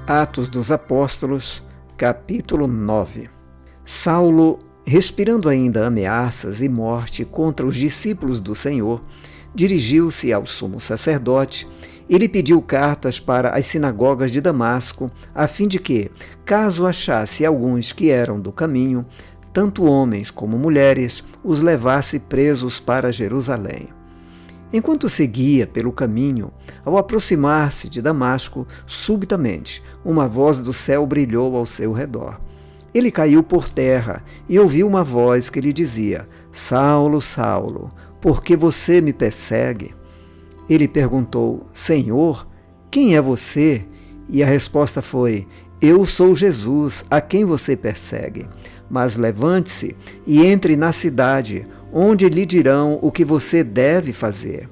Atos dos Apóstolos, capítulo 9. Saulo, respirando ainda ameaças e morte contra os discípulos do Senhor, dirigiu-se ao sumo sacerdote e lhe pediu cartas para as sinagogas de Damasco, a fim de que, caso achasse alguns que eram do caminho, tanto homens como mulheres, os levasse presos para Jerusalém. Enquanto seguia pelo caminho, ao aproximar-se de Damasco, subitamente uma voz do céu brilhou ao seu redor. Ele caiu por terra e ouviu uma voz que lhe dizia: Saulo, Saulo, por que você me persegue? Ele perguntou: Senhor, quem é você? E a resposta foi: Eu sou Jesus, a quem você persegue. Mas levante-se e entre na cidade, onde lhe dirão o que você deve fazer.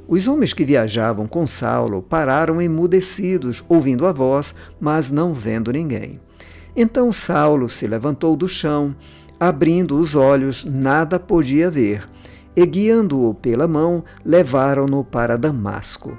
Os homens que viajavam com Saulo pararam emudecidos, ouvindo a voz, mas não vendo ninguém. Então Saulo se levantou do chão, abrindo os olhos, nada podia ver, e guiando-o pela mão, levaram-no para Damasco.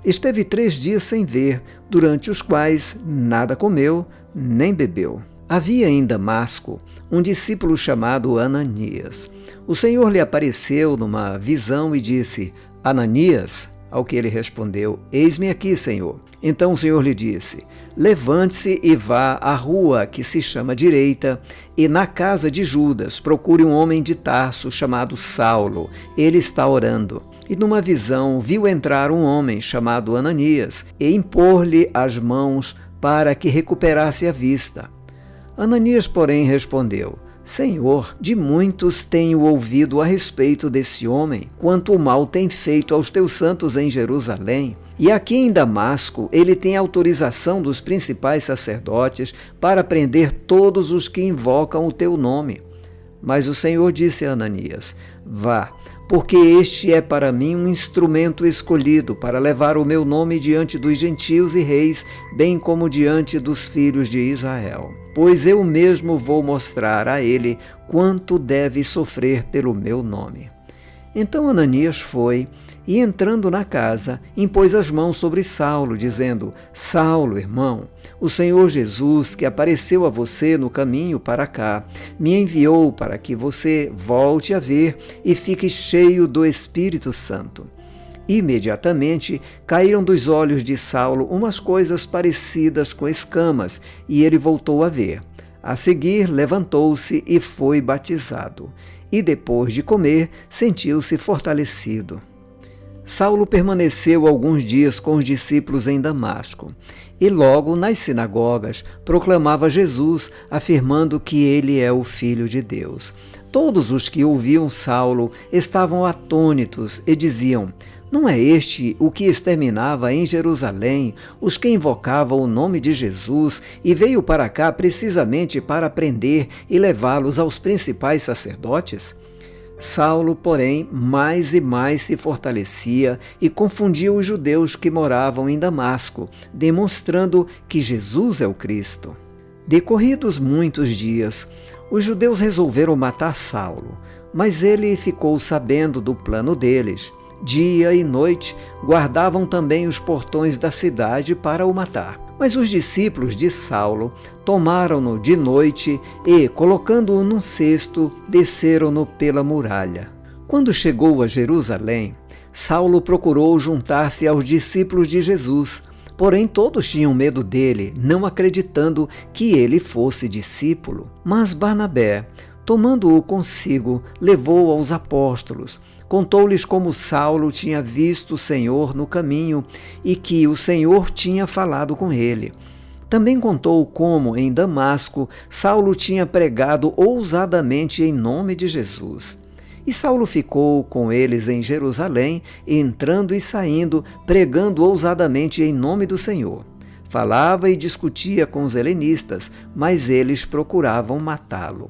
Esteve 3 dias sem ver, durante os quais nada comeu, nem bebeu. Havia em Damasco um discípulo chamado Ananias. O Senhor lhe apareceu numa visão e disse: Ananias? Ao que ele respondeu: Eis-me aqui, Senhor. Então o Senhor lhe disse: Levante-se e vá à rua que se chama Direita, e na casa de Judas procure um homem de Tarso chamado Saulo. Ele está orando. E numa visão viu entrar um homem chamado Ananias e impor-lhe as mãos para que recuperasse a vista. Ananias, porém, respondeu: Senhor, de muitos tenho ouvido a respeito desse homem, quanto mal tem feito aos teus santos em Jerusalém. E aqui em Damasco ele tem autorização dos principais sacerdotes para prender todos os que invocam o teu nome. Mas o Senhor disse a Ananias: Vá, porque este é para mim um instrumento escolhido para levar o meu nome diante dos gentios e reis, bem como diante dos filhos de Israel. Pois eu mesmo vou mostrar a ele quanto deve sofrer pelo meu nome. Então Ananias foi, e entrando na casa, impôs as mãos sobre Saulo, dizendo: Saulo, irmão, o Senhor Jesus, que apareceu a você no caminho para cá, me enviou para que você volte a ver e fique cheio do Espírito Santo. Imediatamente caíram dos olhos de Saulo umas coisas parecidas com escamas, e ele voltou a ver. A seguir, levantou-se e foi batizado. E depois de comer, sentiu-se fortalecido. Saulo permaneceu alguns dias com os discípulos em Damasco, e logo nas sinagogas proclamava Jesus, afirmando que ele é o Filho de Deus. Todos os que ouviam Saulo estavam atônitos e diziam: Não é este o que exterminava em Jerusalém os que invocavam o nome de Jesus e veio para cá precisamente para prender e levá-los aos principais sacerdotes? Saulo, porém, mais e mais se fortalecia e confundia os judeus que moravam em Damasco, demonstrando que Jesus é o Cristo. Decorridos muitos dias, os judeus resolveram matar Saulo, mas ele ficou sabendo do plano deles. Dia e noite guardavam também os portões da cidade para o matar. Mas os discípulos de Saulo tomaram-no de noite e, colocando-o num cesto, desceram-no pela muralha. Quando chegou a Jerusalém, Saulo procurou juntar-se aos discípulos de Jesus, porém todos tinham medo dele, não acreditando que ele fosse discípulo. Mas Barnabé, tomando-o consigo, levou aos apóstolos. Contou-lhes como Saulo tinha visto o Senhor no caminho e que o Senhor tinha falado com ele. Também contou como, em Damasco, Saulo tinha pregado ousadamente em nome de Jesus. E Saulo ficou com eles em Jerusalém, entrando e saindo, pregando ousadamente em nome do Senhor. Falava e discutia com os helenistas, mas eles procuravam matá-lo.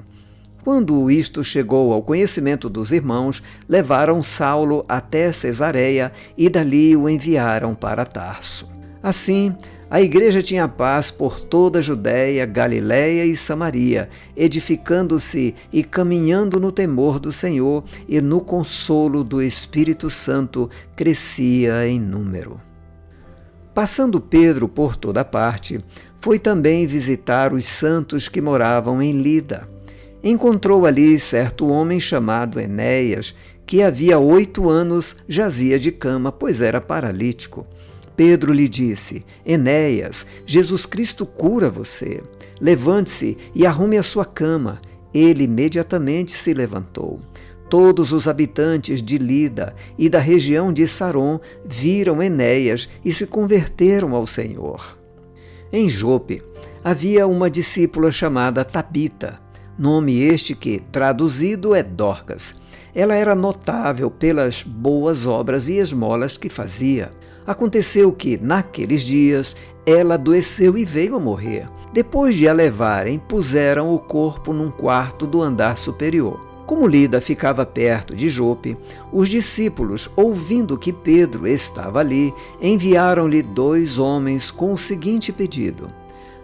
Quando isto chegou ao conhecimento dos irmãos, levaram Saulo até Cesareia e dali o enviaram para Tarso. Assim, a igreja tinha paz por toda a Judéia, Galiléia e Samaria, edificando-se e caminhando no temor do Senhor e no consolo do Espírito Santo, crescia em número. Passando Pedro por toda parte, foi também visitar os santos que moravam em Lida. Encontrou ali certo homem chamado Enéas, que havia 8 anos jazia de cama, pois era paralítico. Pedro lhe disse: Enéas, Jesus Cristo cura você. Levante-se e arrume a sua cama. Ele imediatamente se levantou. Todos os habitantes de Lida e da região de Saron viram Enéas e se converteram ao Senhor. Em Jope havia uma discípula chamada Tabita, nome este que, traduzido, é Dorcas. Ela era notável pelas boas obras e esmolas que fazia. Aconteceu que, naqueles dias, ela adoeceu e veio a morrer. Depois de a levarem, puseram o corpo num quarto do andar superior. Como Lida ficava perto de Jope, os discípulos, ouvindo que Pedro estava ali, enviaram-lhe 2 homens com o seguinte pedido: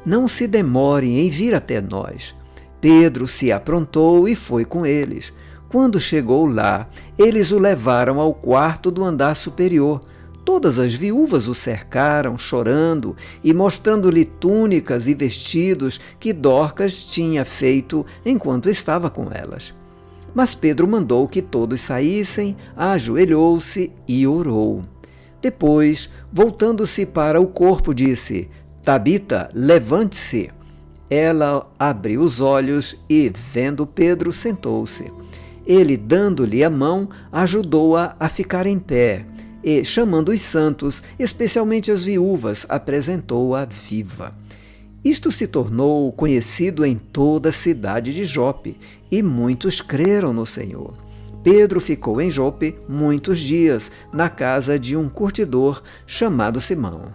Não se demorem em vir até nós. Pedro se aprontou e foi com eles. Quando chegou lá, eles o levaram ao quarto do andar superior. Todas as viúvas o cercaram, chorando e mostrando-lhe túnicas e vestidos que Dorcas tinha feito enquanto estava com elas. Mas Pedro mandou que todos saíssem, ajoelhou-se e orou. Depois, voltando-se para o corpo, disse: Tabita, levante-se. Ela abriu os olhos e, vendo Pedro, sentou-se. Ele, dando-lhe a mão, ajudou-a a ficar em pé e, chamando os santos, especialmente as viúvas, apresentou-a viva. Isto se tornou conhecido em toda a cidade de Jope, e muitos creram no Senhor. Pedro ficou em Jope muitos dias, na casa de um curtidor chamado Simão.